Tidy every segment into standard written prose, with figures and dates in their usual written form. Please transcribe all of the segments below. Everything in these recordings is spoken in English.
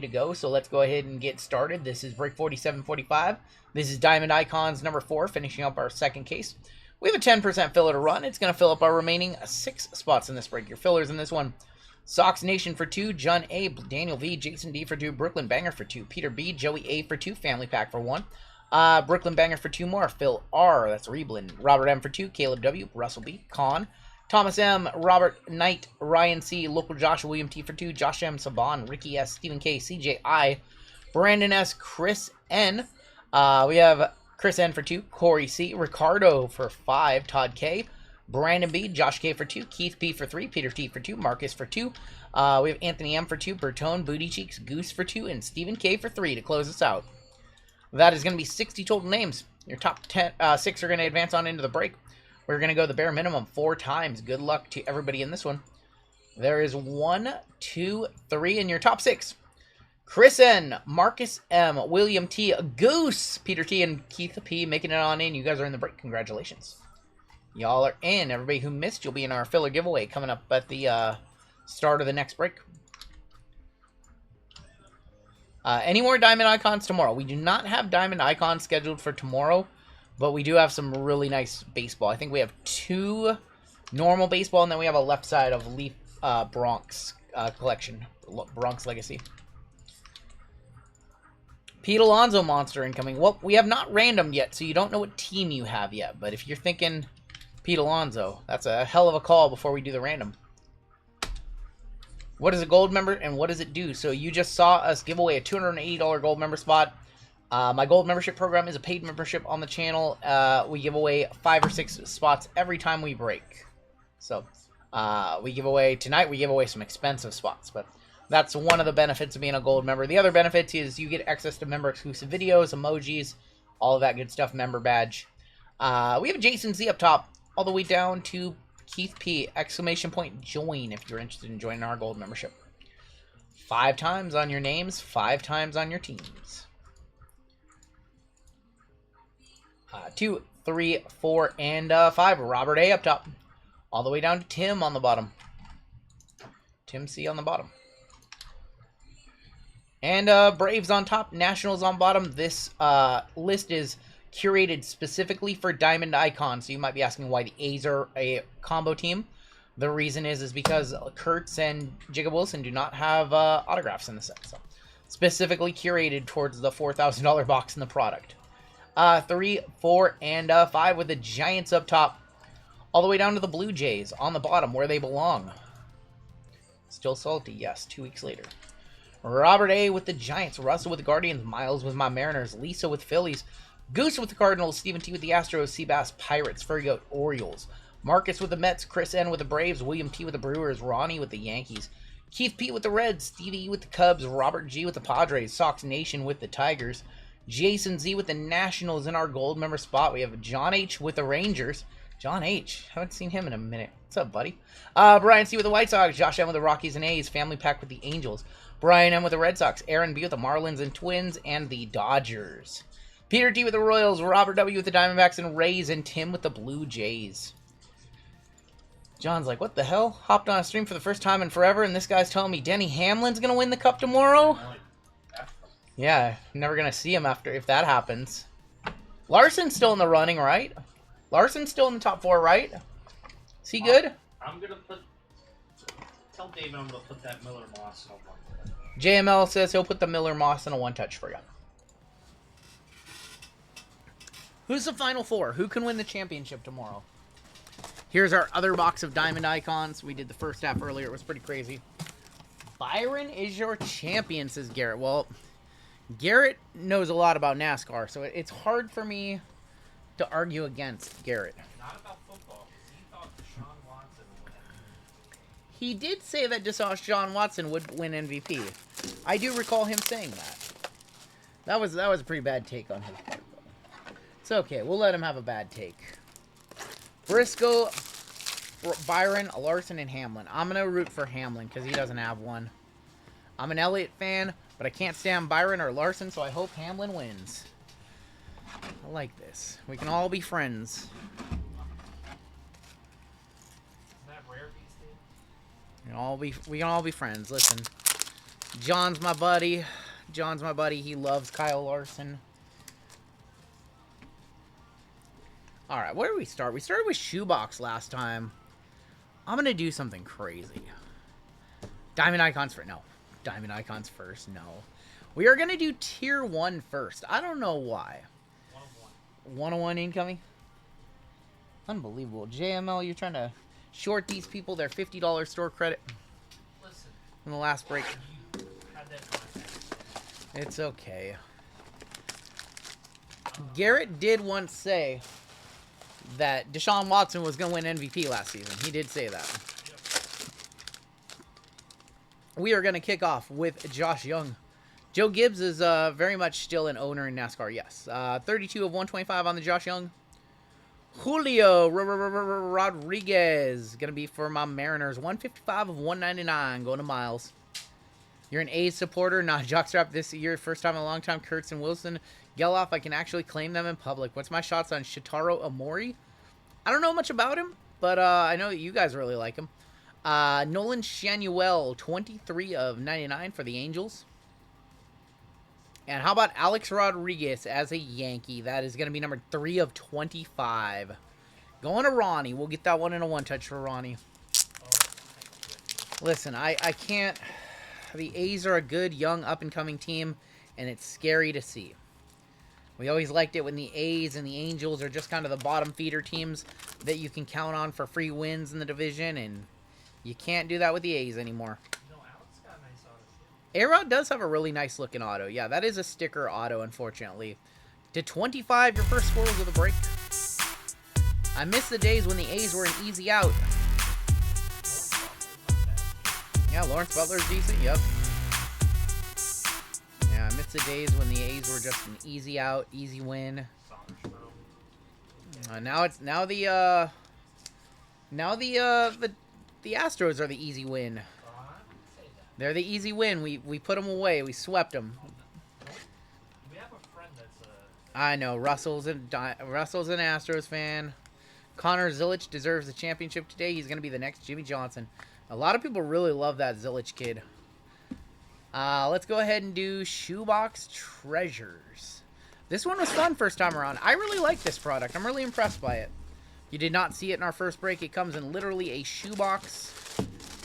to go, so let's go ahead and get started. This is break 4745. This is Diamond Icons number 4, finishing up our second case. We have a 10% filler to run. It's going to fill up our remaining 6 spots in this break. Your fillers in this one: Sox Nation for 2, John A, Daniel V, Jason D for 2, Brooklyn Banger for 2, Peter B, Joey A for 2, Family Pack for 1, Brooklyn Banger for 2 more, Phil R, that's Reblin, Robert M for 2, Caleb W, Russell B, Con, Thomas M, Robert Knight, Ryan C, Local Josh, William T for 2, Josh M, Saban, Ricky S, Stephen K, CJ I, Brandon S, Chris N. We have Chris N for 2, Corey C, Ricardo for 5, Todd K, Brandon B, Josh K for 2, Keith P for 3, Peter T for 2, Marcus for 2. We have Anthony M for 2, Bertone, Booty Cheeks, Goose for 2, and Stephen K for 3 to close us out. That is going to be 60 total names. Your top 6 are going to advance on into the break. We're going to go the bare minimum 4 times. Good luck to everybody in this one. There is 1, 2, 3 in your top 6. Chris N, Marcus M, William T, Goose, Peter T, and Keith P making it on in. You guys are in the break. Congratulations. Y'all are in. Everybody who missed, you'll be in our filler giveaway coming up at the start of the next break. Any more Diamond Icons tomorrow? We do not have Diamond Icons scheduled for tomorrow, but we do have some really nice baseball. I think we have 2 normal baseball, and then we have a left side of Leaf Bronx collection. Bronx Legacy. Pete Alonso monster incoming. Well, we have not randomed yet, so you don't know what team you have yet. But if you're thinking Pete Alonso, that's a hell of a call before we do the random. What is a gold member and what does it do? So you just saw us give away a $280 gold member spot. My gold membership program is a paid membership on the channel. We give away 5 or 6 spots every time we break. So we give away, tonight we give away some expensive spots, but that's one of the benefits of being a gold member. The other benefits is you get access to member exclusive videos, emojis, all of that good stuff, member badge. We have a Jason Z up top, all the way down to Keith P, exclamation point, join if you're interested in joining our gold membership. 5 times on your names, 5 times on your teams. 2, 3, 4, and 5. Robert A up top. All the way down to Tim on the bottom. Tim C on the bottom. And Braves on top, Nationals on bottom. This list is curated specifically for Diamond Icons. So you might be asking why the A's are a combo team. The reason is because Kurtz and Jacob Wilson do not have autographs in the set. So specifically curated towards the $4,000 box in the product. 3, 4, and 5 with the Giants up top. All the way down to the Blue Jays on the bottom where they belong. Still salty, yes, 2 weeks later. Robert A with the Giants, Russell with the Guardians, Miles with my Mariners, Lisa with Phillies, Goose with the Cardinals, Stephen T with the Astros, Seabass, Pirates, Fergo, Orioles, Marcus with the Mets, Chris N with the Braves, William T with the Brewers, Ronnie with the Yankees, Keith P with the Reds, Stevie E with the Cubs, Robert G with the Padres, Sox Nation with the Tigers, Jason Z with the Nationals in our gold member spot. We have John H with the Rangers. John H. Haven't seen him in a minute. What's up, buddy? Brian C with the White Sox, Josh M with the Rockies and A's, Family Pack with the Angels, Brian M with the Red Sox, Aaron B with the Marlins and Twins, and the Dodgers. Peter T with the Royals, Robert W with the Diamondbacks and Rays, and Tim with the Blue Jays. John's like, what the hell? Hopped on a stream for the first time in forever, and this guy's telling me Denny Hamlin's going to win the Cup tomorrow? Yeah, never going to see him after if that happens. Larson's still in the running, right? Larson's still in the top 4, right? Is he good? I'm going to tell David I'm going to put that Miller Moss in a one-touch. JML says he'll put the Miller Moss in a one-touch for you. Who's the final 4? Who can win the championship tomorrow? Here's our other box of Diamond Icons. We did the first half earlier. It was pretty crazy. Byron is your champion, says Garrett. Well, Garrett knows a lot about NASCAR, so it's hard for me to argue against Garrett. Not about football. He thought Deshaun Watson would win. He did say that Deshaun Watson would win MVP. I do recall him saying that. That was a pretty bad take on his part. It's okay. We'll let him have a bad take. Briscoe, Byron, Larson, and Hamlin. I'm going to root for Hamlin because he doesn't have one. I'm an Elliott fan, but I can't stand Byron or Larson, so I hope Hamlin wins. I like this. We can all be friends. Is that rare these days? We can all be friends. Listen, John's my buddy. John's my buddy. He loves Kyle Larson. All right, where do we start? We started with Shoebox last time. I'm going to do something crazy. Diamond Icons first. No. Diamond Icons first. No. We are going to do Tier 1 first. I don't know why. 101 incoming? Unbelievable. JML, you're trying to short these people their $50 store credit. Listen. In the last break. Had that contact. It's okay. Garrett did once say that Deshaun Watson was going to win MVP last season. He did say that. Yep. We are going to kick off with Josh Young. Joe Gibbs is very much still an owner in NASCAR, yes. 32 of 125 on the Josh Young. Julio Rodriguez, going to be for my Mariners. 155 of 199, going to Miles. You're an A's supporter, not a jockstrap this year. First time in a long time. Kurtz and Wilson. Geloff, I can actually claim them in public. What's my shots on Shitaro Amori? I don't know much about him, but I know that you guys really like him. Nolan Shanuel, 23 of 99 for the Angels. And how about Alex Rodriguez as a Yankee? That is going to be number 3 of 25. Going to Ronnie. We'll get that one in a one-touch for Ronnie. Listen, I can't... The A's are a good, young, up-and-coming team, and it's scary to see. We always liked it when the A's and the Angels are just kind of the bottom feeder teams that you can count on for free wins in the division, and you can't do that with the A's anymore. No, Alex got a nice auto too. A-Rod does have a really nice looking auto. Yeah, that is a sticker auto, unfortunately. To 25, your first score was with a break. I miss the days when the A's were an easy out. Yeah, Lawrence Butler's decent, yep. Yeah, I miss the days when the A's were just an easy out, easy win. Now the Astros are the easy win. They're the easy win. We put them away. We swept them. We have a friend that's I know. Russell's an Astros fan. Connor Zilic deserves the championship today. He's going to be the next Jimmy Johnson. A lot of people really love that Zilic kid. Let's go ahead and do Shoebox Treasures. This one was fun first time around. I really like this product. I'm really impressed by it. You did not see it in our first break. It comes in literally a shoebox.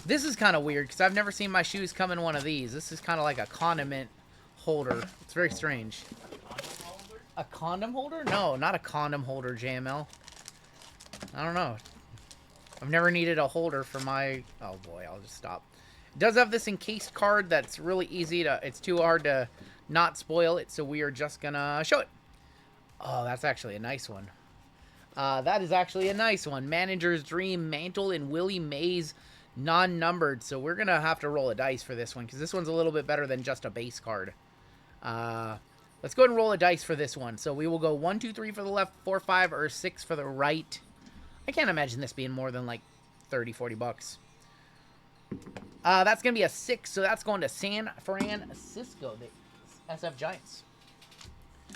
This is kind of weird because I've never seen my shoes come in one of these. This is kind of like a condiment holder. It's very strange. A condom holder? No, not a condom holder, JML. I don't know. I've never needed a holder for my... Oh boy, I'll just stop. It does have this encased card that's really easy to... It's too hard to not spoil it, so we are just gonna show it. Oh, that's actually a nice one. That is actually a nice one. Manager's Dream, Mantle, and Willie Mays, non-numbered. So we're gonna have to roll a dice for this one, because this one's a little bit better than just a base card. Let's go ahead and roll a dice for this one. So we will go 1, 2, 3 for the left, 4, 5, or 6 for the right. I can't imagine this being more than like 30, 40 bucks. That's going to be a 6, so that's going to San Francisco, the SF Giants.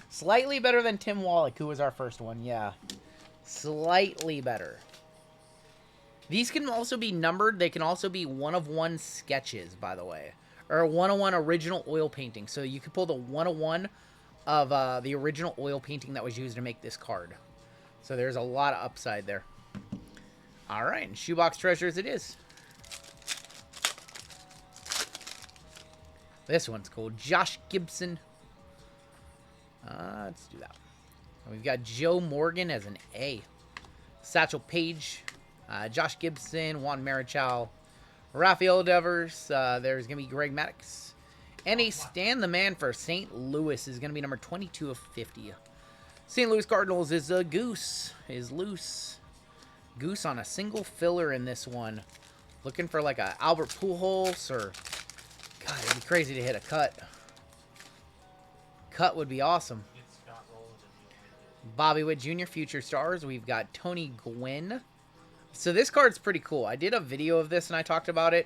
Slightly better than Tim Wallach, who was our first one, yeah. Slightly better. These can also be numbered. They can also be 1-of-1 sketches, by the way. Or 1-of-1 original oil painting. So you could pull the 1-of-1 of the original oil painting that was used to make this card. So there's a lot of upside there. All right, and Shoebox Treasures it is. This one's cool. Josh Gibson. Let's do that. We've got Joe Morgan as an A. Satchel Paige. Josh Gibson. Juan Marichal. Rafael Devers. There's going to be Greg Maddux. And a Stan the Man for St. Louis is going to be number 22 of 50. St. Louis Cardinals is a Goose. Is loose. Goose on a single filler in this one. Looking for like a Albert Pujols or... God, it'd be crazy to hit a cut. Cut would be awesome. Bobby Witt Jr. Future Stars. We've got Tony Gwynn. So this card's pretty cool. I did a video of this and I talked about it.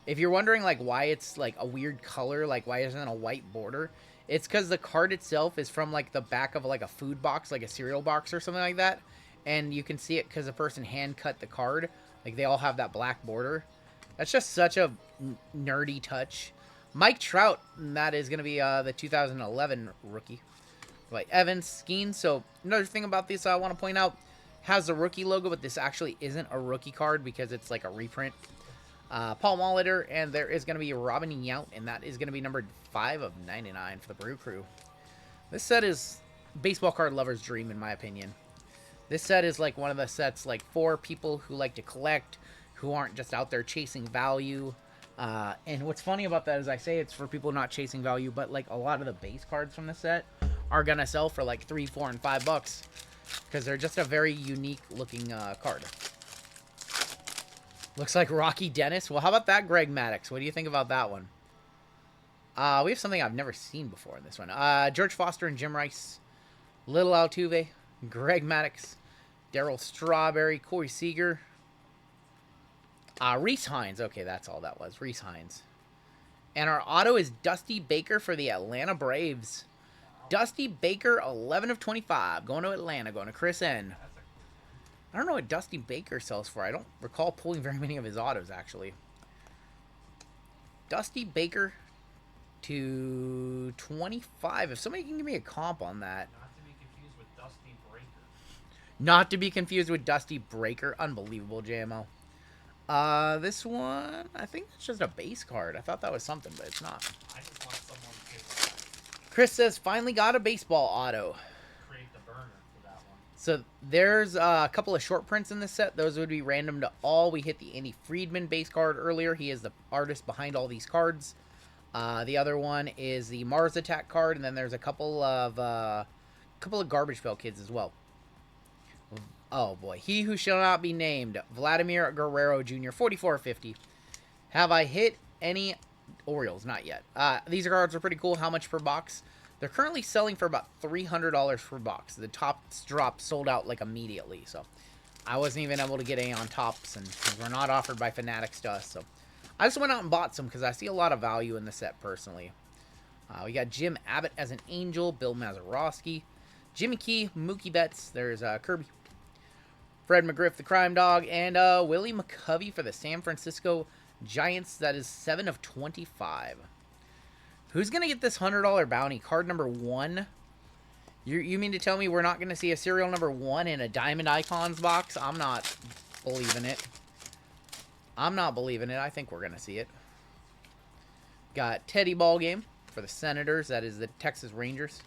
If you're wondering like why it's like a weird color, like why isn't it a white border? It's because the card itself is from like the back of like a food box, like a cereal box or something like that. And you can see it because the person hand cut the card. Like they all have that black border. That's just such a nerdy touch. Mike Trout, and that is going to be the 2011 rookie. Like Evans, Skeen. So another thing about this I want to point out, has the rookie logo, but this actually isn't a rookie card because it's like a reprint. Paul Molitor, and there is going to be Robin Yount, and that is going to be numbered 5 of 99 for the Brew Crew. This set is baseball card lover's dream, in my opinion. This set is like one of the sets like for people who like to collect, who aren't just out there chasing value. And what's funny about that is I say it's for people not chasing value, but like a lot of the base cards from the set are going to sell for like $3, $4, and $5 because they're just a very unique looking card. Looks like Rocky Dennis. Well, how about that, Greg Maddux? What do you think about that one? We have something I've never seen before in this one. George Foster and Jim Rice. Little Altuve. Greg Maddux. Darryl Strawberry. Corey Seager. Reese Hines. Okay, that's all that was. Reese Hines. And our auto is Dusty Baker for the Atlanta Braves. Dusty Baker, 11 of 25. Going to Atlanta. Going to Chris N. I don't know what Dusty Baker sells for. I don't recall pulling very many of his autos, actually. Dusty Baker to 25. If somebody can give me a comp on that. Not to be confused with Dusty Breaker. Not to be confused with Dusty Breaker. Unbelievable, JMO. This one, I think it's just a base card. I thought that was something, but it's not. I just want someone to Chris says, finally got a baseball auto. create the burner for that one. So there's a couple of short prints in this set. Those would be random to all. We hit the Andy Friedman base card earlier. He is the artist behind all these cards. The other one is the Mars Attack card, and then there's a couple of Garbage Pail Kids as well. Oh boy, he who shall not be named, Vladimir Guerrero Jr., 44.50. Have I hit any Orioles? Not yet. These cards are pretty cool. How much per box? They're currently selling for about $300 per box. The Topps drop sold out like immediately, so I wasn't even able to get any on Topps, and we're not offered by Fanatics to us, so I just went out and bought some because I see a lot of value in the set personally. We got Jim Abbott as an Angel, Bill Mazeroski, Jimmy Key, Mookie Betts, there's Kirby, Fred McGriff, the Crime Dog, and Willie McCovey for the San Francisco Giants. That is 7 of 25. Who's going to get this $100 bounty? Card number 1? You mean to tell me we're not going to see a serial number 1 in a Diamond Icons box? I'm not believing it. I'm not believing it. I think we're going to see it. Got Teddy Ballgame for the Senators. That is the Texas Rangers.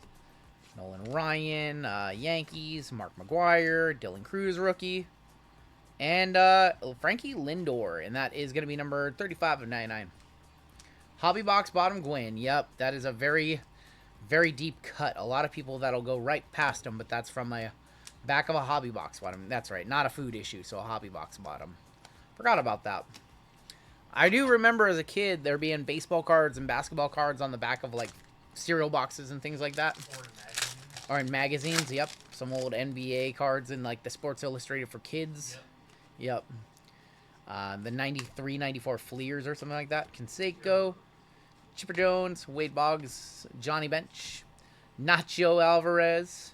Nolan Ryan, Yankees, Mark McGuire, Dylan Cruz rookie, and Frankie Lindor, and that is going to be number 35 of 99. Hobby Box Bottom Gwyn. Yep, that is a very, very deep cut. A lot of people that'll go right past them, but that's from a back of a Hobby Box Bottom. That's right, not a food issue, so a Hobby Box Bottom. Forgot about that. I do remember as a kid there being baseball cards and basketball cards on the back of like cereal boxes and things like that. Or in magazines, yep. Some old NBA cards in like the Sports Illustrated for kids. Yep. The 93, 94 Fleers or something like that. Canseco, Chipper Jones, Wade Boggs, Johnny Bench, Nacho Alvarez,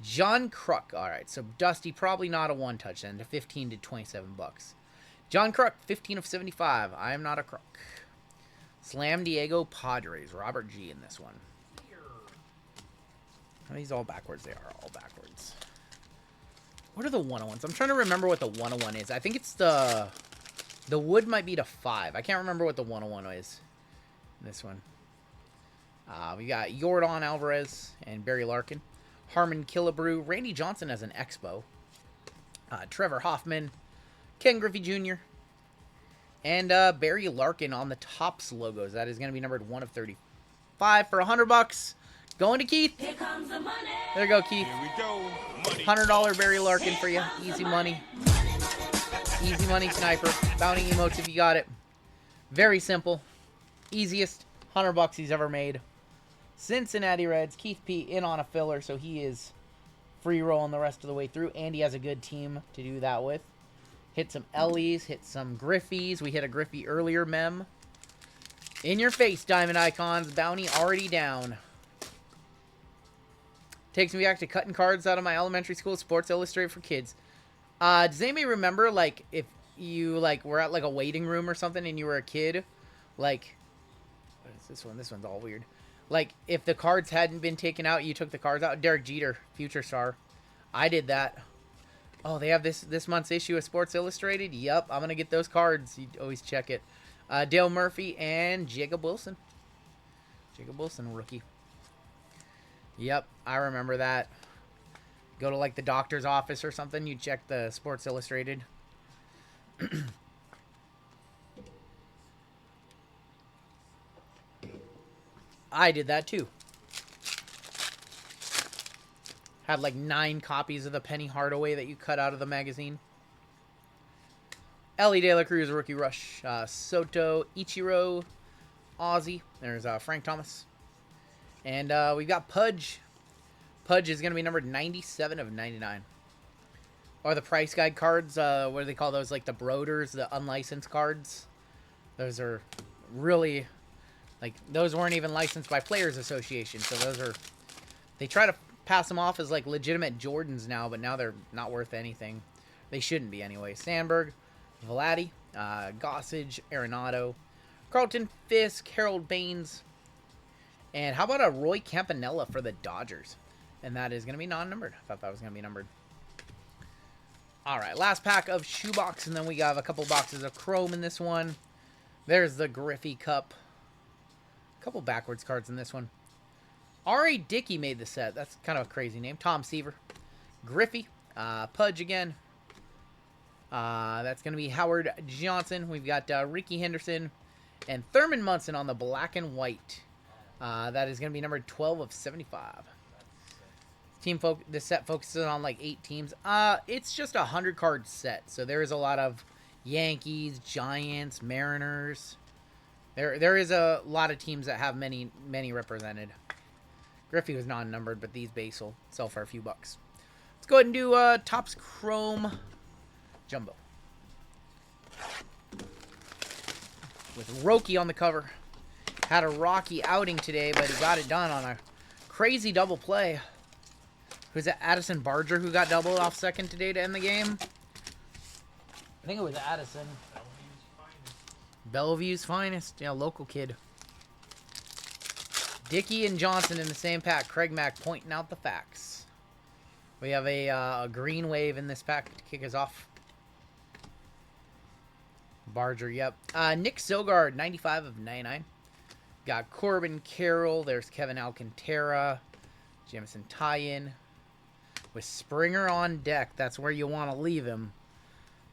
John Kruk. All right, so Dusty probably not a one-touch then, to 15 to 27 bucks. John Kruk, 15 of 75. I am not a Kruk. Slam Diego Padres. Robert G in this one. Are these all backwards? They are all backwards. What are the 101s? I'm trying to remember what the 101 is. I think it's the wood might be to 5. I can't remember what the 101 is. This one. We got Yordan Alvarez and Barry Larkin. Harmon Killebrew. Randy Johnson as an Expo. Trevor Hoffman. Ken Griffey Jr. And Barry Larkin on the Topps logos. That is going to be numbered 1 of 35 for $100. Going to Keith. Here comes the money. There you go, Keith. Here we go. Money. $100 Barry Larkin for you. Easy money. Easy money sniper. Bounty emotes if you got it. Very simple. Easiest $100 he's ever made. Cincinnati Reds. Keith P in on a filler, so he is free rolling the rest of the way through. And he has a good team to do that with. Hit some Ellies, hit some Griffies. We hit a Griffey earlier, Mem. In your face, Diamond Icons. Bounty already down. Takes me back to cutting cards out of my elementary school, Sports Illustrated for Kids. Does anybody remember, like, if you, like, were at, like, a waiting room or something and you were a kid? Like, What is this one? This one's all weird. Like, if the cards hadn't been taken out, you took the cards out. Derek Jeter, future star. I did that. Oh, they have this month's issue of Sports Illustrated? Yep, I'm going to get those cards. You always check it. Dale Murphy and Jacob Wilson. Jacob Wilson, rookie. Yep, I remember that. Go to, like, the doctor's office or something. You check the Sports Illustrated. I did that, too. Had like 9 copies of the Penny Hardaway that you cut out of the magazine. Ellie De La Cruz, Rookie Rush. Soto, Ichiro, Ozzy. There's Frank Thomas. And we've got Pudge. Pudge is going to be numbered 97 of 99. Or the price guide cards. What do they call those? Like the Broders, the unlicensed cards. Those are really... Like, those weren't even licensed by Players Association. So those are... They try to pass them off as, like, legitimate Jordans now, but now they're not worth anything. They shouldn't be anyway. Sandberg, Vladdy, Gossage, Arenado, Carlton Fisk, Harold Baines. And how about a Roy Campanella for the Dodgers? And that is going to be non-numbered. I thought that was going to be numbered. All right, last pack of shoebox, and then we got a couple boxes of chrome in this one. There's the Griffey Cup. A couple backwards cards in this one. R.A. Dickey made the set. That's kind of a crazy name. Tom Seaver. Griffey. Pudge again. That's going to be Howard Johnson. We've got Ricky Henderson and Thurman Munson on the black and white. That is going to be number 12 of 75. This set focuses on like 8 teams. It's just a 100-card set, so there is a lot of Yankees, Giants, Mariners. There is a lot of teams that have many represented. Griffey was non-numbered, but these base will sell for a few bucks. Let's go ahead and do Topps Chrome Jumbo. With Roki on the cover. Had a rocky outing today, but he got it done on a crazy double play. Who's that? Addison Barger who got doubled off second today to end the game? I think it was Addison. Bellevue's finest. Yeah, local kid. Dickey and Johnson in the same pack. Craig Mack pointing out the facts. We have a green wave in this pack to kick us off. Barger, yep. Nick Sogard, 95 of 99. Got Corbin Carroll. There's Kevin Alcantara. Jamison Tyen. With Springer on deck. That's where you want to leave him.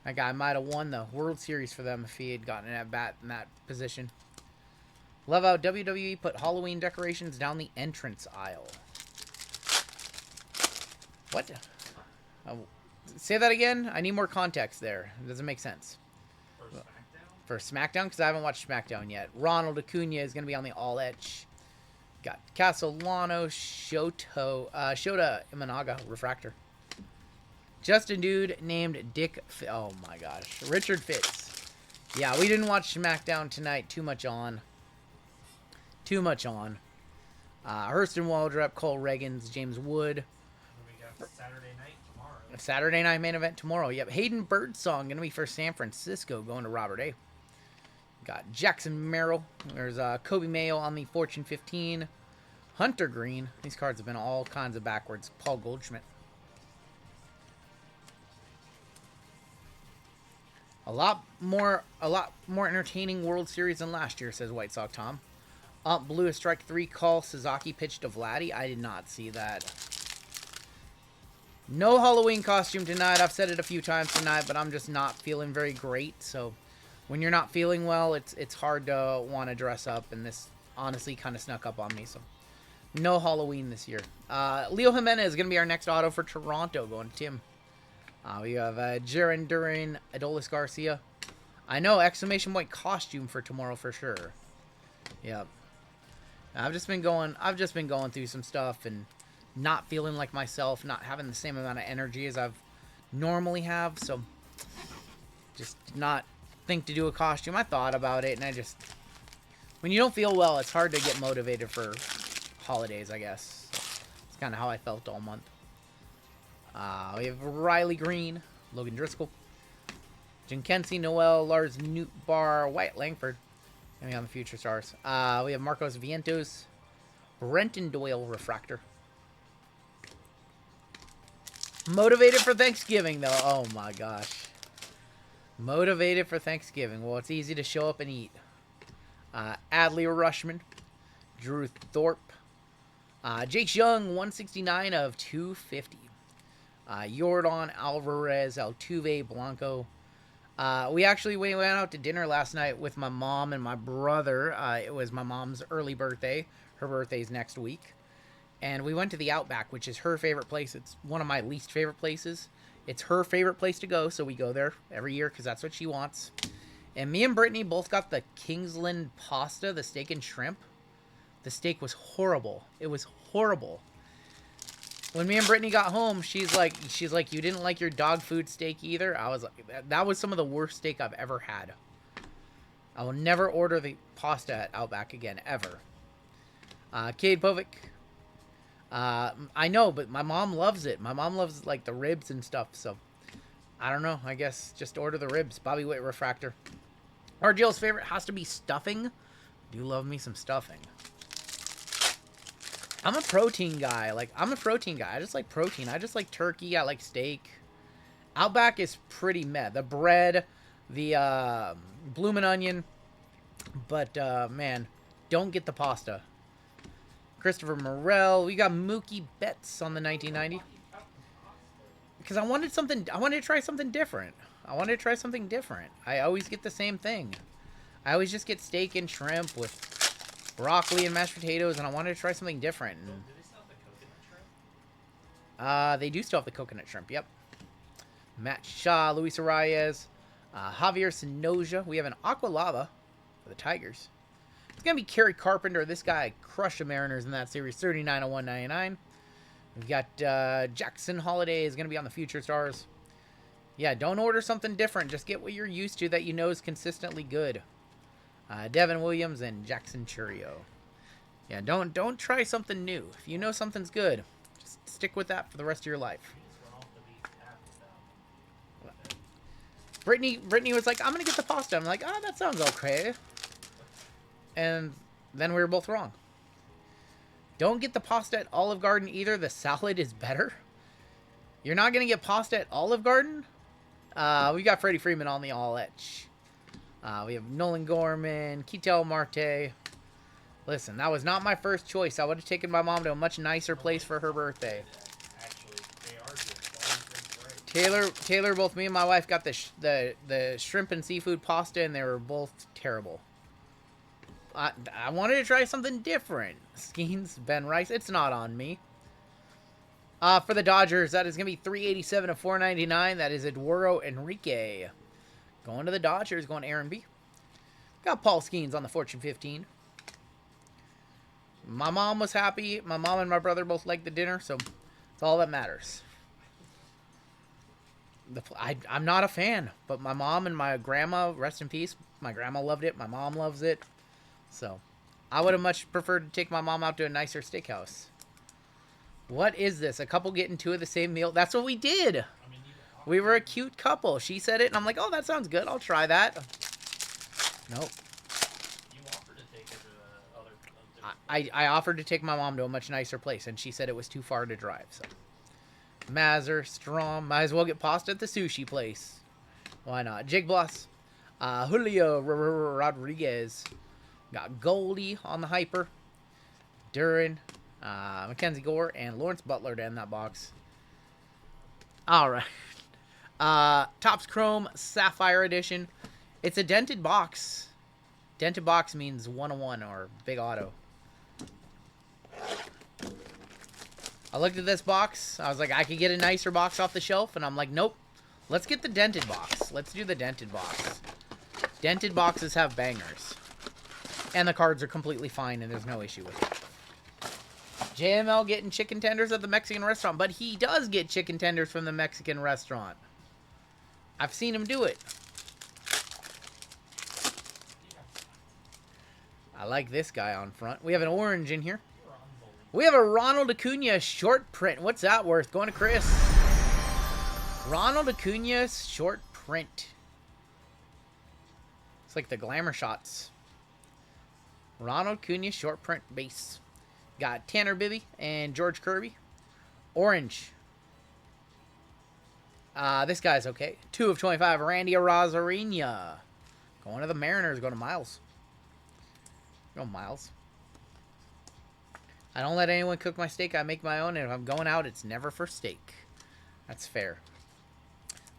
That guy might have won the World Series for them if he had gotten an at-bat in that position. Love how WWE put Halloween decorations down the entrance aisle. What? Say that again? I need more context there. It doesn't make sense. For SmackDown? Because I haven't watched SmackDown yet. Ronald Acuna is going to be on the all-etch. Got Castellano, Shota Imanaga, Refractor. Justin Dude named Dick... Oh, my gosh. Richard Fitz. Yeah, we didn't watch SmackDown tonight. Too much on. Hurston Waldrop, Cole Reagans, James Wood. We got Saturday night tomorrow. Saturday night main event tomorrow. Yep. Hayden Birdsong going to be for San Francisco going to Robert A. Got Jackson Merrill. There's Kobe Mayo on the Fortune 15. Hunter Green. These cards have been all kinds of backwards. Paul Goldschmidt. A lot more entertaining World Series than last year, says White Sox Tom. Blew a strike 3 call. Sasaki pitched to Vladdy. I did not see that. No Halloween costume tonight. I've said it a few times tonight, but I'm just not feeling very great. So when you're not feeling well, it's hard to want to dress up, and this honestly kind of snuck up on me. So no Halloween this year. Leo Jimenez is going to be our next auto for Toronto, going to Tim. We have Jaron Duran, Adolis Garcia. I know, exclamation point costume for tomorrow for sure. Yep. I've just been going through some stuff and not feeling like myself, not having the same amount of energy as I've normally have, so just did not think to do a costume. I thought about it, and when you don't feel well, it's hard to get motivated for holidays, I guess. It's kind of how I felt all month. We have Riley Green, Logan Driscoll, Jim Kensey, Noel, Lars Nootbaar, Wyatt Langford, Maybe on the Future Stars. We have Marcos Vientos, Brenton Doyle Refractor. Motivated for Thanksgiving, though. Oh, my gosh. Motivated for Thanksgiving. Well, it's easy to show up and eat. Adley Rushman, Drew Thorpe, Jake Young, 169 of 250. Jordan Alvarez, Altuve Blanco. We went out to dinner last night with my mom and my brother. It was my mom's early birthday. Her birthday's next week. And we went to the Outback, which is her favorite place. It's one of my least favorite places. It's her favorite place to go, so we go there every year because that's what she wants. And me and Brittany both got the Kingsland pasta, the steak and shrimp. The steak was horrible. It was horrible. When me and Brittany got home, she's like, you didn't like your dog food steak either? I was like, that was some of the worst steak I've ever had. I will never order the pasta at Outback again, ever. Cade Povic. I know, but my mom loves it. My mom loves, like, the ribs and stuff, so I don't know. I guess just order the ribs. Bobby Witt Refractor. RGL's favorite has to be stuffing. Do love me some stuffing. I'm a protein guy. I just like protein. I just like turkey. I like steak. Outback is pretty meh. The bread, the bloomin' onion. But, man, don't get the pasta. Christopher Morel. We got Mookie Betts on the 1990. Because I wanted to try something different. I always get the same thing. I always just get steak and shrimp with broccoli and mashed potatoes, and I wanted to try something different. And, Do they still have the coconut shrimp? they do still have the coconut shrimp, yep. Matt Shaw, Luis Arias, Javier Sonoja. We have an Aqua Lava for the Tigers. It's going to be Kerry Carpenter. This guy crushed the Mariners in that series, 39 of 199. We've got Jackson Holiday is going to be on the Future Stars. Yeah, don't order something different. Just get what you're used to that you know is consistently good. Devin Williams and Jackson Churio. Yeah, don't try something new. If you know something's good, just stick with that for the rest of your life. Brittany was like, I'm going to get the pasta. I'm like, oh, that sounds okay. And then we were both wrong. Don't get the pasta at Olive Garden either. The salad is better. You're not going to get pasta at Olive Garden? We got Freddie Freeman on the all-etch. We have Nolan Gorman, Ketel Marte. Listen, that was not my first choice. I would have taken my mom to a much nicer place for her birthday. Actually, they are good. Taylor, both me and my wife got the shrimp and seafood pasta, and they were both terrible. I wanted to try something different. Skeens, Ben Rice. It's not on me. For the Dodgers, that is going to be 387 of 499. That is Eduardo Enrique. Going to the Dodgers, going to Aaron B. Got Paul Skeens on the Fortune 15. My mom was happy. My mom and my brother both liked the dinner, so that's all that matters. I'm not a fan, but my mom and my grandma, rest in peace, my grandma loved it. My mom loves it. So, I would have much preferred to take my mom out to a nicer steakhouse. What is this? A couple getting two of the same meal? That's what we did. We were a cute couple. She said it, and I'm like, oh, that sounds good. I'll try that. Nope. You offered to take her to other. I offered to take my mom to a much nicer place, and she said it was too far to drive. So, Mazur, Strom, might as well get pasta at the sushi place. Why not? Jake Bloss, Julio Rodriguez. Got Goldie on the Hyper. Duran, Mackenzie Gore, and Lawrence Butler to end that box. All right. Topps Chrome Sapphire Edition. It's a dented box. Dented box means 101 or big auto. I looked at this box. I was like, I could get a nicer box off the shelf. And I'm like, nope. Let's get the dented box. Let's do the dented box. Dented boxes have bangers. And the cards are completely fine, and there's no issue with it. JML getting chicken tenders at the Mexican restaurant, but he does get chicken tenders from the Mexican restaurant. I've seen him do it. I like this guy on front. We have an orange in here. We have a Ronald Acuna short print. What's that worth? Going to Chris. Ronald Acuna short print. It's like the glamour shots. Ronald Cunha short print base. Got Tanner Bibby and George Kirby. Orange. This guy's okay. 2 of 25. Randy Arozarena. Going to the Mariners. Going to Miles. Go Miles. I don't let anyone cook my steak. I make my own. And if I'm going out, it's never for steak. That's fair.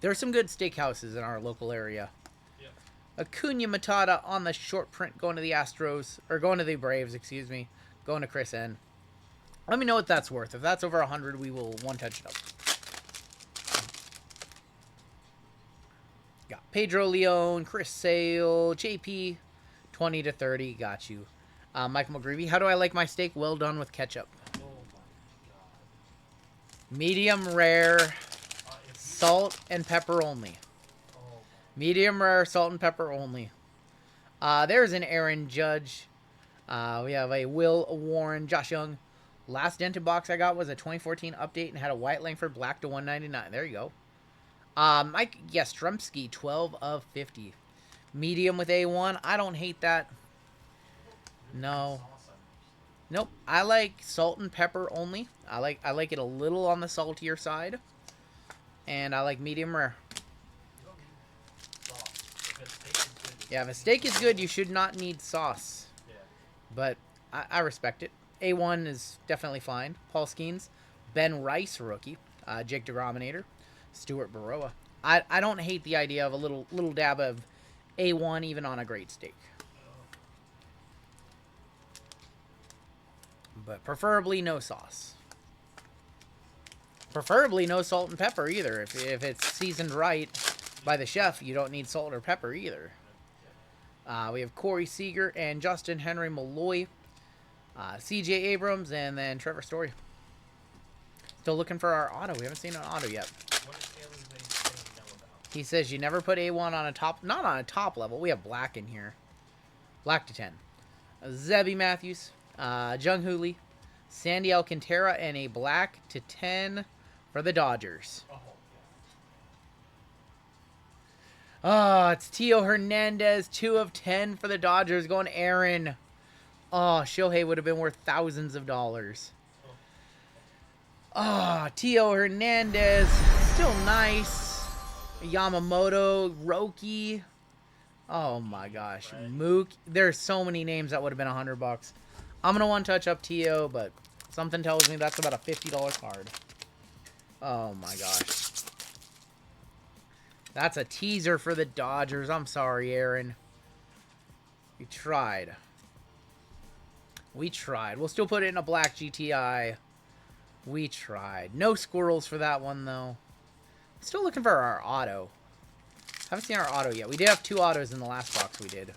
There are some good steakhouses in our local area. Yep. Acuna Matata on the short print. Going to the Astros. Or going to the Braves, excuse me. Going to Chris N. Let me know what that's worth. If that's over 100, we will one-touch it up. Got Pedro Leon, Chris Sale, JP, 20 to 30. Got you. Michael McGreevy. How do I like my steak? Well done with ketchup. Oh my god. Medium rare, salt and pepper only. Oh Medium rare, salt and pepper only. There's an Aaron Judge. We have a Will Warren, Josh Young. Last dented box I got was a 2014 update and had a white Langford black to 199. There you go. Mike Yastrzemski, 12 of 50. Medium with A1. I don't hate that. No. Nope. I like salt and pepper only. I like it a little on the saltier side. And I like medium rare. Yeah, if a steak is good, you should not need sauce. But I respect it. A1 is definitely fine. Paul Skeens. Ben Rice, rookie. Jake DeGrominator. Stuart Baroa. I don't hate the idea of a little dab of A1 even on a great steak. But preferably no sauce. Preferably no salt and pepper either. If it's seasoned right by the chef, you don't need salt or pepper either. We have Corey Seager and Justin Henry Malloy. CJ Abrams and then Trevor Story. Still looking for our auto. We haven't seen an auto yet. What is Taylor's saying no about? He says you never put A1 on a top, not on a top level. We have black in here. Black to 10. Zebby Matthews, Jung Hoo Lee, Sandy Alcantara, and a black to 10 for the Dodgers. Oh, it's Tio Hernandez, 2 of 10 for the Dodgers, going Aaron. Oh, Shohei would have been worth thousands of dollars. Oh, Tio Hernandez, still nice. Yamamoto, Roki. Oh my gosh, Mook. There's so many names that would have been $100. I'm gonna one-touch up Tio, but something tells me that's about a $50 card. Oh my gosh. That's a teaser for the Dodgers. I'm sorry, Aaron. We tried. We tried. We'll still put it in a black GTI. We tried. No squirrels for that one, though. Still looking for our auto. Haven't seen our auto yet. We did have 2 autos in the last box we did.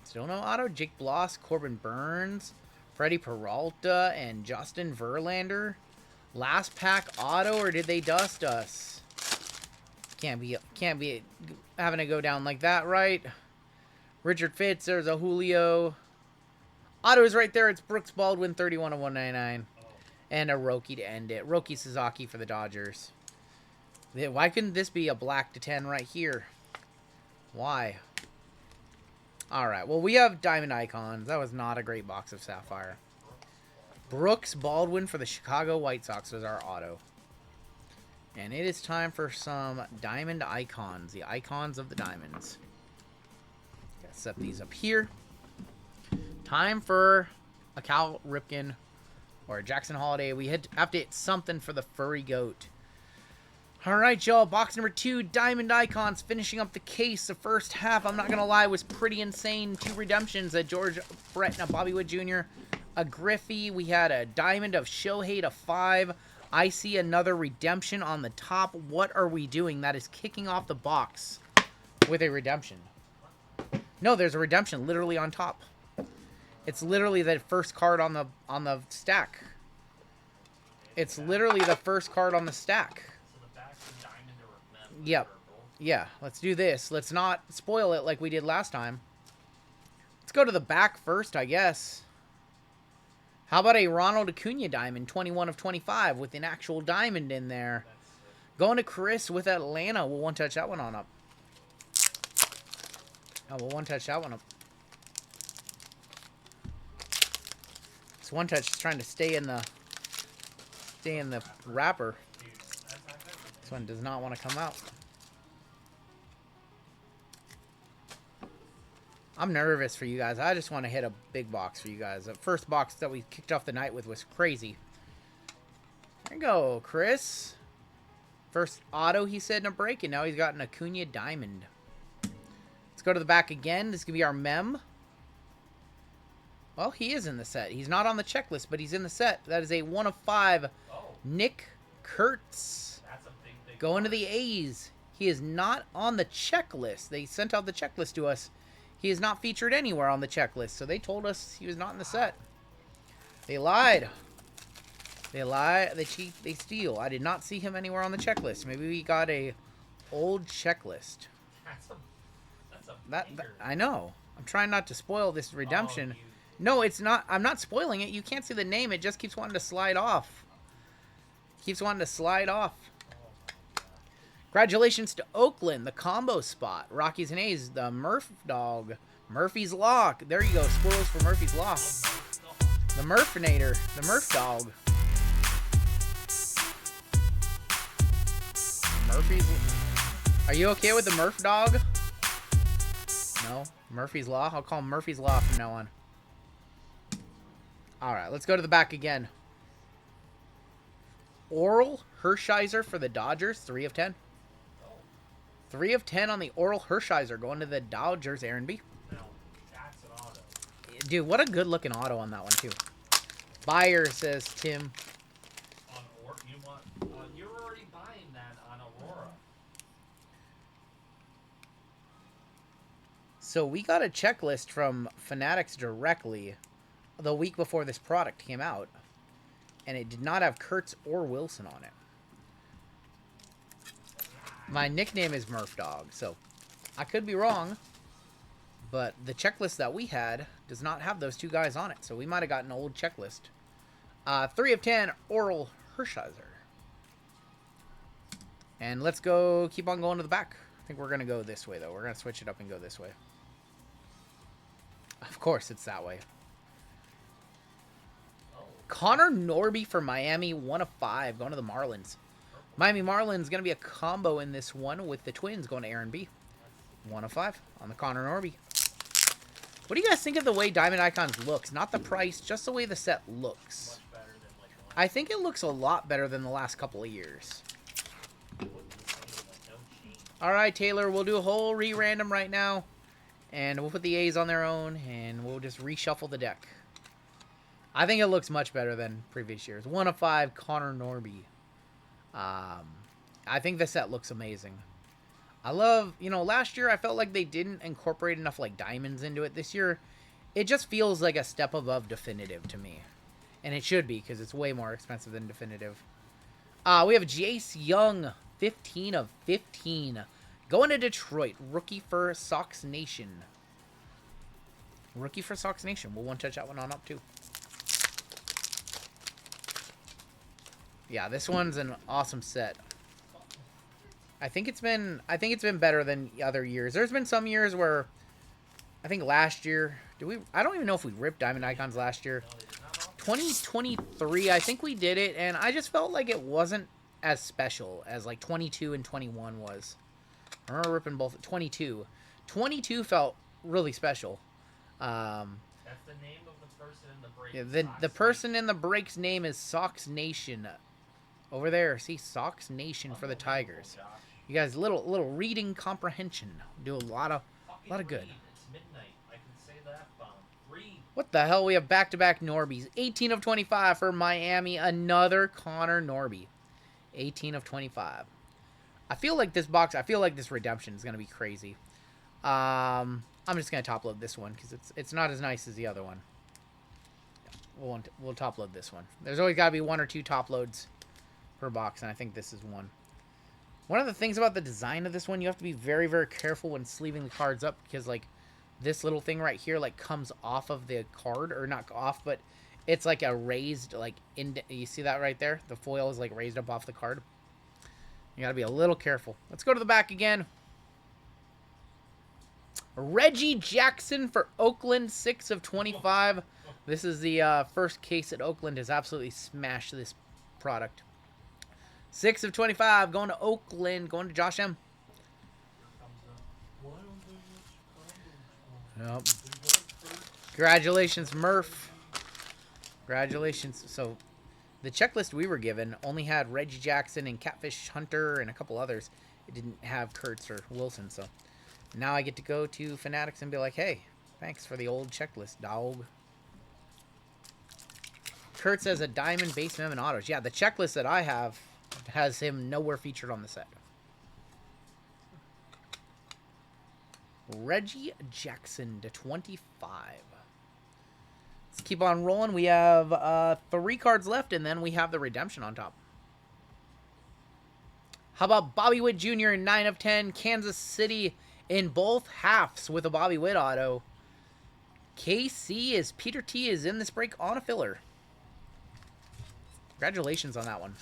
Still no auto. Jake Bloss, Corbin Burns, Freddie Peralta, and Justin Verlander. Last pack auto, or did they dust us? Can't be having to go down like that, right? Richard Fitz, there's a Julio. Auto is right there. It's Brooks Baldwin, 31 of 199. And a Roki to end it. Roki Sasaki for the Dodgers. Why couldn't this be a black to 10 right here? Why? Alright, well, we have Diamond Icons. That was not a great box of Sapphire. Brooks Baldwin for the Chicago White Sox was our auto. And it is time for some Diamond Icons. The icons of the diamonds. Gotta set these up here. Time for a Cal Ripken or a Jackson Holiday. We have to hit something for the Furry Goat. Alright, y'all. Box number 2, Diamond Icons. Finishing up the case. The first half, I'm not going to lie, was pretty insane. 2 redemptions. A George Brett and a Bobby Wood Jr. A Griffey. We had a Diamond of Shohei to 5. I see another redemption on the top. What are we doing? That is kicking off the box with a redemption. No, there's a redemption literally on top. It's literally the first card on the stack. It's literally the first card on the stack. So the back's a diamond or a metal. Yep. Yeah, let's do this. Let's not spoil it like we did last time. Let's go to the back first, I guess. How about a Ronald Acuna diamond, 21 of 25, with an actual diamond in there. Going to Chris with Atlanta. We'll one-touch that one on up. Oh, well, one touch that one up. This one touch is trying to stay in the wrapper. This one does not want to come out. I'm nervous for you guys. I just want to hit a big box for you guys. The first box that we kicked off the night with was crazy. There you go, Chris. First auto, he said, in a break, and now he's got an Acuna Diamond. Let's go to the back again. This is going to be our mem. Well, he is in the set. He's not on the checklist, but he's in the set. That is a 1 of 5. Oh. Nick Kurtz. That's a big going to the A's. He is not on the checklist. They sent out the checklist to us. He is not featured anywhere on the checklist, so they told us he was not in the set. They lied. They lie, they cheat, they steal. I did not see him anywhere on the checklist. Maybe we got a old checklist. That's a that banger. I know. I'm trying not to spoil this redemption. Oh, No, it's not. I'm not spoiling it. You can't see the name. It just keeps wanting to slide off. Keeps wanting to slide off. Congratulations to Oakland, the combo spot. Rockies and A's, the Murph dog. Murphy's Law. There you go. Squirrels for Murphy's Law. The Murphinator. The Murph dog. Murphy's. Are you okay with the Murph dog? No? Murphy's Law? I'll call him Murphy's Law from now on. Alright, let's go to the back again. Oral Hershiser for the Dodgers, 3 of 10. 3 of 10 on the Oral Hershiser going to the Dodgers, Aaron B. Now, that's an auto. Dude, what a good looking auto on that one, too. Buyer, says Tim. On you want? You're already buying that on Aurora. So we got a checklist from Fanatics directly the week before this product came out, and it did not have Kurtz or Wilson on it. My nickname is Murph Dog, so I could be wrong, but the checklist that we had does not have those two guys on it, so we might have got an old checklist. 3 of 10, Oral Hershiser. And let's go, keep on going to the back. I think we're going to go this way, though. We're going to switch it up and go this way. Of course, it's that way. Connor Norby for Miami, 1 of 5, going to the Marlins. Miami Marlins going to be a combo in this one with the Twins going to Aaron B. 1 of 5 on the Connor Norby. What do you guys think of the way Diamond Icons looks? Not the price, just the way the set looks. Much better than like I think it looks a lot better than the last couple of years. All right, Taylor, we'll do a whole re-random right now. And we'll put the A's on their own, and we'll just reshuffle the deck. I think it looks much better than previous years. 1 of 5, Connor Norby. I think the set looks amazing. I love, last year I felt like they didn't incorporate enough like diamonds into it. This year, it just feels like a step above definitive to me. And it should be, because it's way more expensive than definitive. We have Jace Young, 15 of 15. Going to Detroit, rookie for Sox Nation. Rookie for Sox Nation. We'll one-touch that one on up, too. Yeah, this one's an awesome set. I think it's been better than other years. There's been some years where I think last year, I don't even know if we ripped Diamond Icons last year. 2023, I think we did it, and I just felt like it wasn't as special as like 22 and 21 was. I remember ripping both. 22 felt really special. That's the name of the person in the break. Yeah, the person in the break's name is Sox Nation. Over there, see, Sox Nation for the Tigers. Josh. You guys, little reading comprehension. Do a lot of good. It's midnight. I can say that. Read. What the hell? We have back-to-back Norbies. 18 of 25 for Miami. Another Connor Norby. 18 of 25. I feel like this redemption is going to be crazy. I'm just going to top load this one because it's not as nice as the other one. We'll top load this one. There's always got to be 1 or 2 top loads per box, and I think this is one. One of the things about the design of this one, you have to be very, very careful when sleeving the cards up because, like, this little thing right here, like, comes off of the card, or not off, but it's like a raised, like, you see that right there? The foil is, like, raised up off the card. You gotta be a little careful. Let's go to the back again. Reggie Jackson for Oakland, 6 of 25. This is the first case that Oakland has absolutely smashed this product. 6 of 25 going to Oakland, going to Josh M. Yep. Congratulations, Murph. Congratulations. So, the checklist we were given only had Reggie Jackson and Catfish Hunter and a couple others. It didn't have Kurtz or Wilson, so now I get to go to Fanatics and be like, hey, thanks for the old checklist, dog. Kurtz has a diamond base mem and autos. Yeah, the checklist that I have has him nowhere featured on the set. Reggie Jackson to 25. Let's keep on rolling. We have 3 cards left, and then we have the redemption on top. How about Bobby Witt Jr. in 9 of 10? Kansas City in both halves with a Bobby Witt auto. KC is Peter T is in this break on a filler. Congratulations on that one.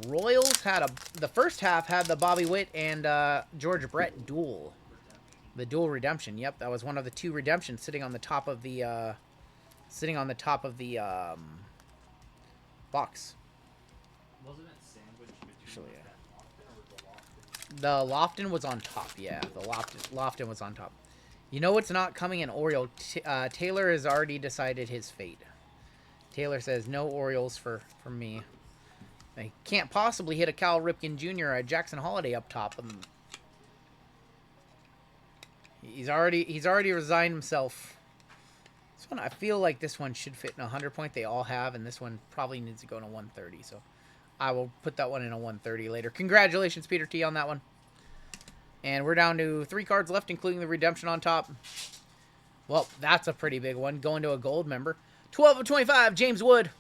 Royals had the first half had the Bobby Witt and George Brett duel. The dual redemption. Yep, that was one of the 2 redemptions sitting on the top of the box. Wasn't it sandwiched between Actually, yeah. Lofton or the Lofton? The Lofton was on top. Yeah, the Lofton was on top. You know what's not coming in Oriole? Taylor has already decided his fate. Taylor says no Orioles for me. They can't possibly hit a Cal Ripken Jr. or a Jackson Holiday up top. He's already resigned himself. This one, I feel like this one should fit in a 100 point. They all have, and this one probably needs to go in a 130. So I will put that one in a 130 later. Congratulations, Peter T, on that one. And we're down to 3 cards left, including the redemption on top. Well, that's a pretty big one. Going to a gold member. 12 of 25, James Wood.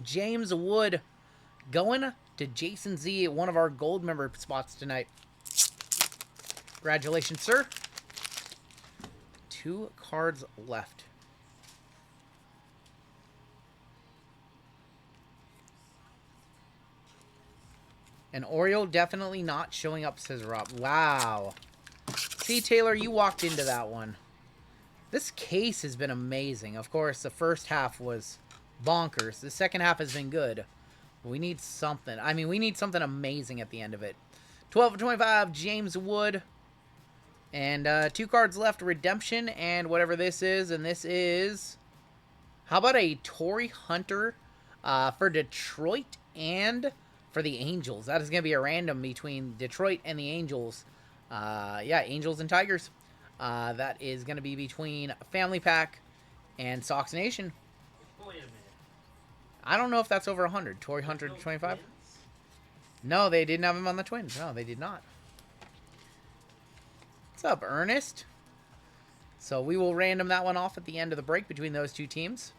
James Wood going to Jason Z, one of our gold member spots tonight. Congratulations, sir. 2 cards left. And Oriole definitely not showing up, says Rob. Wow. See, Taylor, you walked into that one. This case has been amazing. Of course, the first half was bonkers. The second half has been good. We need something. I mean, we need something amazing at the end of it. 12 of 25, James Wood. And 2 cards left, redemption, and whatever this is. And this is... How about a Torrey Hunter for Detroit and for the Angels? That is going to be a random between Detroit and the Angels. Yeah, Angels and Tigers. That is going to be between Family Pack and Sox Nation. Wait a minute. I don't know if that's over 100. Torrey Hunter to 25? No, they didn't have him on the Twins. No, they did not. What's up, Ernest? So we will random that one off at the end of the break between those 2 teams.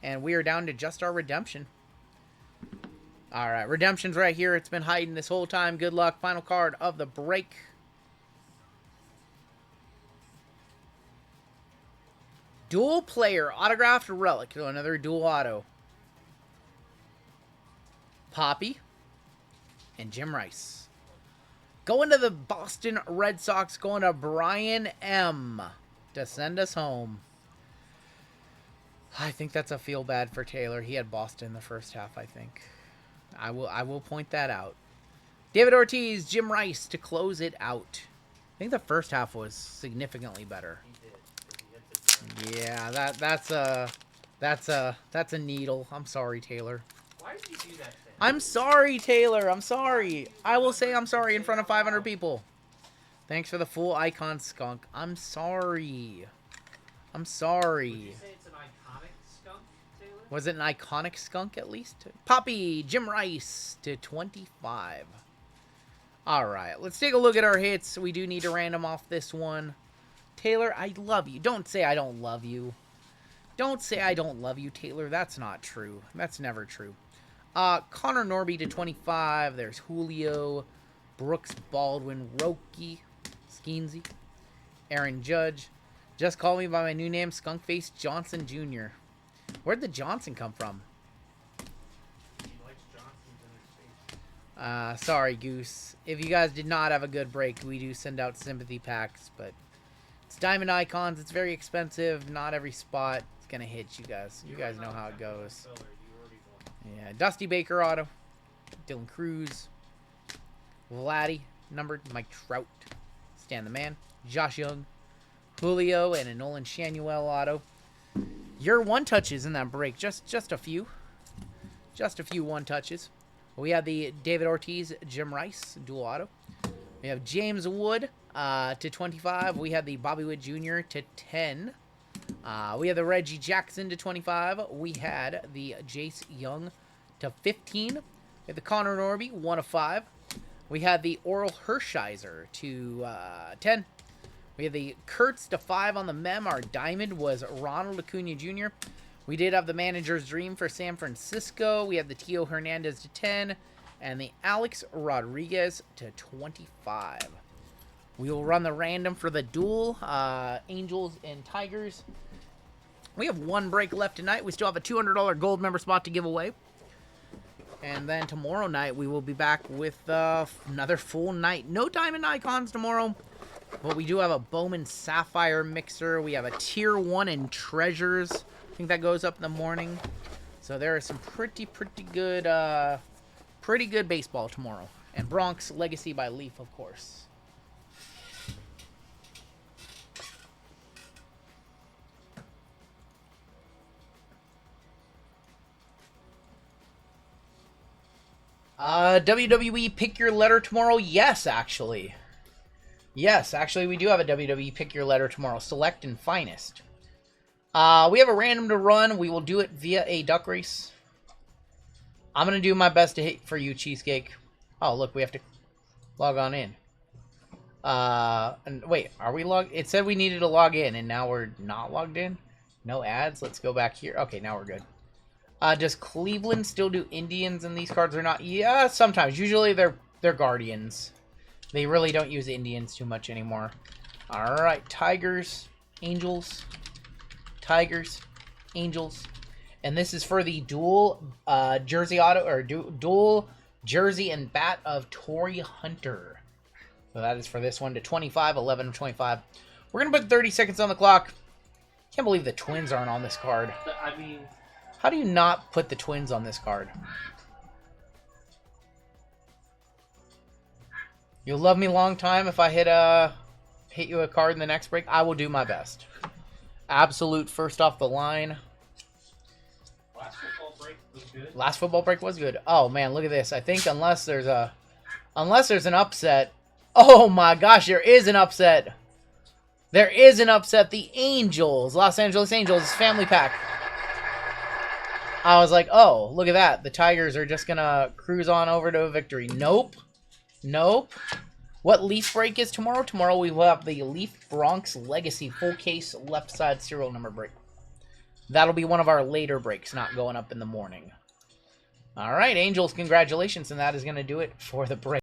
And we are down to just our redemption. Alright, redemption's right here. It's been hiding this whole time. Good luck. Final card of the break. Dual player, autographed relic. So another dual auto. Poppy and Jim Rice. Going to the Boston Red Sox, going to Brian M. to send us home. I think that's a feel bad for Taylor. He had Boston the first half, I think. I will point that out. David Ortiz, Jim Rice to close it out. I think the first half was significantly better. Yeah, that's a needle. I'm sorry, Taylor. Why did you do that thing? I'm sorry, Taylor. I'm sorry. I will say I'm sorry in front of 500 people. Thanks for the full icon, Skunk. I'm sorry. I'm sorry. Would you say it's an iconic skunk, Taylor? Was it an iconic skunk at least? Poppy, Jim Rice to 25. All right, let's take a look at our hits. We do need to random off this one. Taylor, I love you. Don't say I don't love you. Don't say I don't love you, Taylor. That's not true. That's never true. Connor Norby to 25. There's Julio, Brooks Baldwin, Roki, Skeensy, Aaron Judge. Just call me by my new name, Skunkface Johnson Jr. Where'd the Johnson come from? He likes Johnson's in his face. Sorry, Goose. If you guys did not have a good break, we do send out sympathy packs, but it's Diamond Icons. It's very expensive. Not every spot is going to hit you guys. You guys know how it goes. Yeah, Dusty Baker auto. Dylan Cruz. Vladdy, numbered. Mike Trout. Stan the Man. Josh Young. Julio, and a Nolan Shanuel auto. Your one-touches in that break. Just a few. Just a few one-touches. We have the David Ortiz, Jim Rice, dual auto. We have James Wood to 25. We have the Bobby Witt Jr. to 10. We have the Reggie Jackson to 25. We had the Jace Young to 15. We have the Connor Norby, 1 of 5. We had the Oral Hershiser to 10. We have the Kurtz to 5 on the mem. Our diamond was Ronald Acuna Jr. We did have the Manager's Dream for San Francisco. We have the Tio Hernandez to 10. And the Alex Rodriguez to 25. We will run the random for the duel. Angels and Tigers. We have one break left tonight. We still have a $200 gold member spot to give away. And then tomorrow night, we will be back with another full night. No Diamond Icons tomorrow. But we do have a Bowman Sapphire mixer. We have a Tier 1 in Treasures. I think that goes up in the morning. So there is some pretty good baseball tomorrow. And Bronx Legacy by Leaf, of course. WWE Pick Your Letter tomorrow? Yes, actually. Yes, actually, we do have a WWE Pick Your Letter tomorrow. Select and Finest. We have a random to run. We will do it via a duck race. I'm going to do my best to hit for you, Cheesecake. Oh, look, we have to log on in. And wait, are we logged? It said we needed to log in, and now we're not logged in. No ads. Let's go back here. Okay, now we're good. Does Cleveland still do Indians and these cards or not? Yeah, sometimes. Usually they're Guardians. They really don't use Indians too much anymore. All right, Tigers, Angels, Tigers, Angels. And this is for the dual jersey auto, or dual jersey and bat of Torrey Hunter. So that is for this one to 25, 11 of 25. We're going to put 30 seconds on the clock. Can't believe the Twins aren't on this card. I mean, how do you not put the Twins on this card? You'll love me long time if I hit you a card in the next break. I will do my best. Absolute first off the line. last football break was good. Last football break was good. Oh man, look at this. I think unless there's an upset. Oh my gosh, there is an upset. There is an upset. The Angels, Los Angeles Angels family pack. I was like, oh, look at that. The Tigers are just gonna cruise on over to a victory. Nope. Nope. What Leaf break is tomorrow? Tomorrow we will have the Leaf Bronx Legacy full case left side serial number break. That'll be one of our later breaks, not going up in the morning. All right, Angels, congratulations, and that is going to do it for the break.